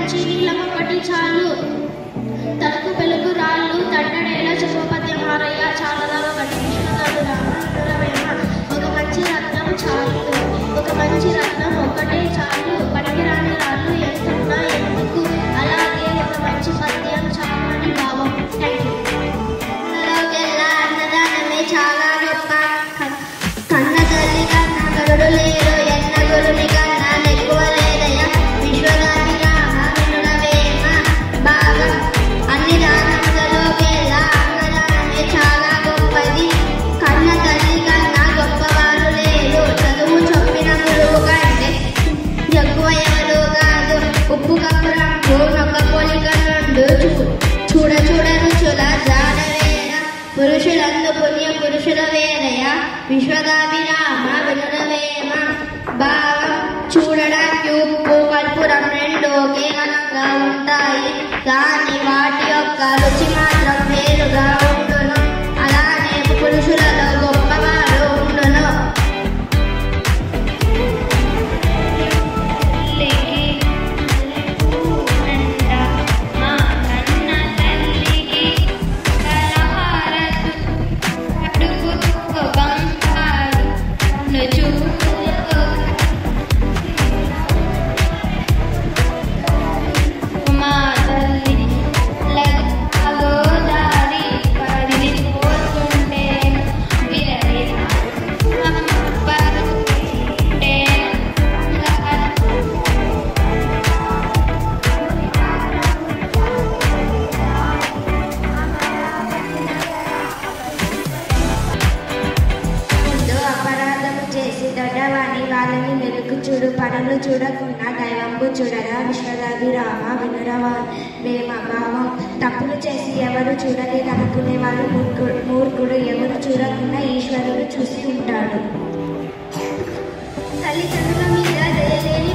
మంచి నీళ్ళమొక్కటి చాలు తలకు పెలుగు రాళ్ళు తట్టడేలా చెప్పపద్యం హారయ్య చాలదా ఒకటి విశ్వనాథు రామవేమ ఒక మంచి రత్నం చాలు ఒక మంచి రత్నం ఒక్కటే చాలు పనికిరాని రాళ్ళు ఎంతున్నా ఎందుకు అలాగే ఒక మంచి పద్యం చాలు అని భావం. Thank you. అన్నదానమే చాలా గొప్ప కన్న తల్లి కన్నా గరుడు లేరు ఎన్న గురుని కన్నా ఎక్కువ లేదయ విశ్వదాని రామ వినురవేమ భావం. అన్ని దానములలోకెల్లా అన్నదానమే చాలా గొప్పది కన్న తల్లి కన్నా గొప్పవారు లేరు చదువు చొప్పిన గురువు కంటే ఎక్కువ ఎవరు కాదు ఉప్పు కప్పు రంగు నొక్క పోలిక నుండు చూడ చూడ రుచుల జాడవేన పురుషులందు పుణ్య పురుషుల వేదయ విశ్వదాభిరామ వినురవేమ భావం. చూడడానికి ఉప్పు కర్పూరం రెండు కేవలంగా ఉంటాయి కానీ వాటి యొక్క రుచి మాత్రం వేరుగా ఉండును. అలానే పురుషులలో గొప్పవారు ఉండును. వాళ్ళని వెలుగు చూడు పనులు చూడకుండా దైవంబు చూడరా విశ్వదాభిరామ వినురవేమ భావం. తప్పులు చేసి ఎవరు చూడలేదనుకునేవాడు మూర్ఖుడు ఎవరు చూడకుండా ఈశ్వరుడు చూసి ఉంటాడు. తల్లిదండ్రుల మీద దయలేని